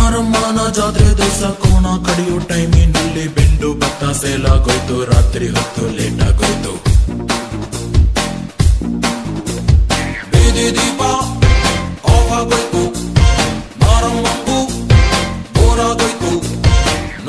ಮಾರಮ್ಮನ ಜಾತ್ರೆ ದಿವಸ ಕೋಣ ಕಡಿಯೋ ಟೈಮಿನಲ್ಲಿ ಬೆಂಡು ಭತ್ತ ಸೇಲಾಗೋಯ್ತು, ರಾತ್ರಿ ಹೊತ್ತು ಲೇಟ್ ಆಗೋಯ್ತು. ಬೀದಿ ದೀಪ ಆಫ್ ಆಗೋಯ್ತು, ಮಾರಮ್ಮಂಗೂ ಬೋರ್ ಆಗೋಯ್ತು.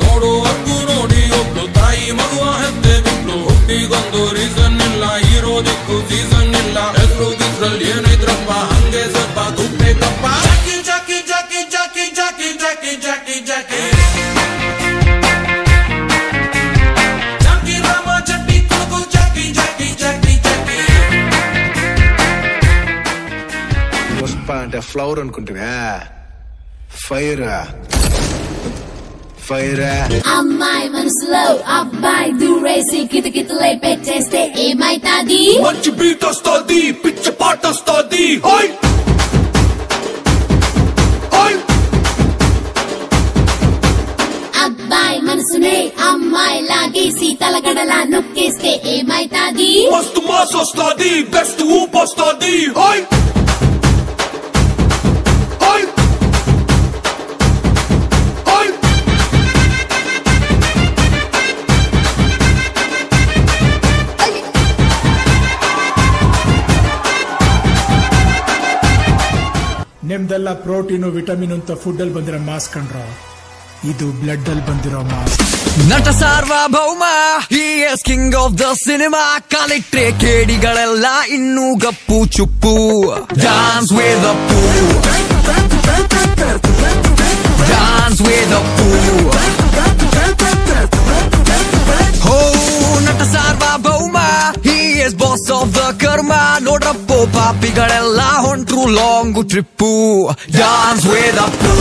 ನೋಡುವಕ್ಕೂ ನೋಡಿ ಹೋಗ್ತು, ತಾಯಿ ಮಗುವ ಹೆತ್ತೆ ಬಿಟ್ಟು. ಹುಟ್ಟಿಗೊಂದು ರೀಸನ್ ಇಲ್ಲ, ಇರೋದಕ್ಕೂ ಸೀಸನ್ ಇಲ್ಲ. ಹೆಸರು ಗಿಸ್ರಲ್ಲಿ ಏನಿದ್ರಪ್ಪ ಹಂಗೆ ಸ್ವಲ್ಪ ಗುಪ್ಪೇಕಪ್ಪ. ಜಾಕಿ ಜಾಕಿ ಜಾಕಿ ಜಾಕಿ ಜಾಕಿ ಜಾಕಿ ಜಾಕಿ ಜಾಕಿ ಜಾಕಿ ರಾಮ ಚಟ್ಟಿ ಕೊಡುಗು ಜಾಕಿ ಜಾಕಿ ಜಾಕಿ ಜಾಕಿ. పుష్ప అంటే ఫ్లవర్ అనుకుంటున్నా, ఫైర్ ఫైర్. అమ్మాయి మనసులో అబ్బాయి దూరేసి కితకితలై పెట్టేస్తే ఏమైతాది? మంచి బీట్ వస్తుంది, పిచ్చ పాట వస్తుంది. అబ్బాయి మనసునే అమ్మాయి లాగేసి తలగడలా నొక్కేస్తే ఏమైతాది? మస్తు మాస్ వస్తుంది, బెస్ట్ ఊప్ వస్తుంది. ನಿಮ್ದೆಲ್ಲ ಪ್ರೋಟೀನು ವಿಟಮಿನ್ ಅಂತ ಫುಡ್ ಅಲ್ಲಿ ಬಂದಿರೋ ಮಾಸ್ ಕಂಡ್ರ, ಇದು ಬ್ಲಡ್ ಅಲ್ಲಿ ಬಂದಿರೋ mass. Nata Sarvabhouma is king of the cinema. ಕಾಲಿಟ್ರೆ ಕೇಡಿಗಳೆಲ್ಲ ಇನ್ನೂ ಗಪ್ಪು ಚುಪ್ಪು. ಡಾನ್ಸ್ ವೇದ ಪೂ, ಡಾನ್ಸ್ ವೇದ ಪೂ. ಹೋ ನಟ Sarvabhouma is boss of the ಕರ್ಮ. ನೋಡ್ರಪ್ಪೋ ಪಾಪಿಗಳೆಲ್ಲ ಹೊಂಟ್ರು ಲಾಂಗ್ ಟ್ರಿಪ್ಪು. ಡಾನ್ಸ್ ವೇದ ಪೂ,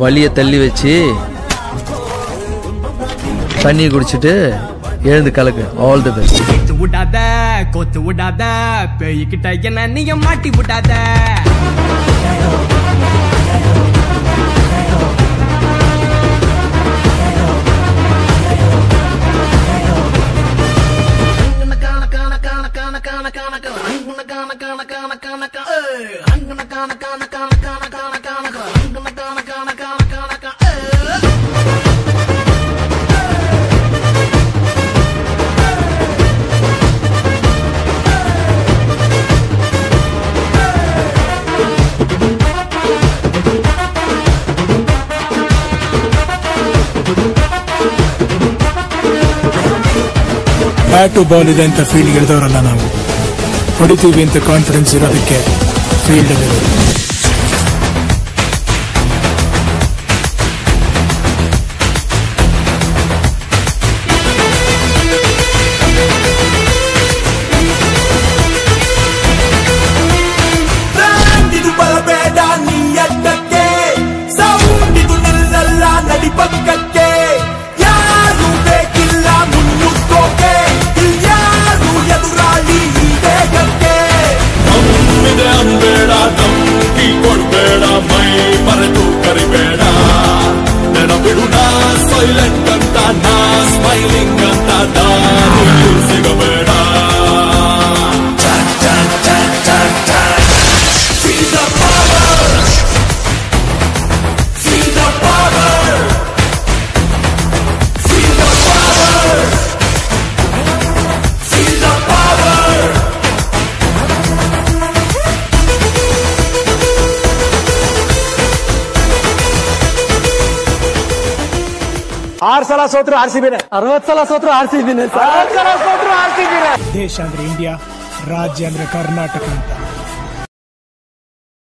வலிய தள்ளி வச்சு தண்ணி குடிச்சிட்டு எழுந்து கலக்கு. All the best. கொத்து விடாத கொத்து விடாத, பேய்கிட்ட என்ன நீங்க மாட்டி விடாத. ಬ್ಯಾಟು ಬಾಲ್ ಇದೆ ಅಂತ ಫೀಲ್ಡ್ ಇಳಿದವರಲ್ಲ ನಾವು, ಹೊಡಿತೀವಿ ಅಂತ ಕಾನ್ಫಿಡೆನ್ಸ್ ಇರೋದಕ್ಕೆ ಫೀಲ್ಡ್ ಅಲ್ಲಿ. ಆರು ಸಲ ಸೋತ್ರು ಆರ್ಸಿಬಿನೇ, 60 ಸಲ ಸೋತ್ರು ಆರ್ಸಿಬಿನೇ, 60 ಸಲ ಸೋತ್ರು ಆರ್ಸಿಬಿನೇ. ದೇಶ ಅಂದ್ರೆ ಇಂಡಿಯಾ, ರಾಜ್ಯ ಅಂದ್ರೆ ಕರ್ನಾಟಕ ಅಂತ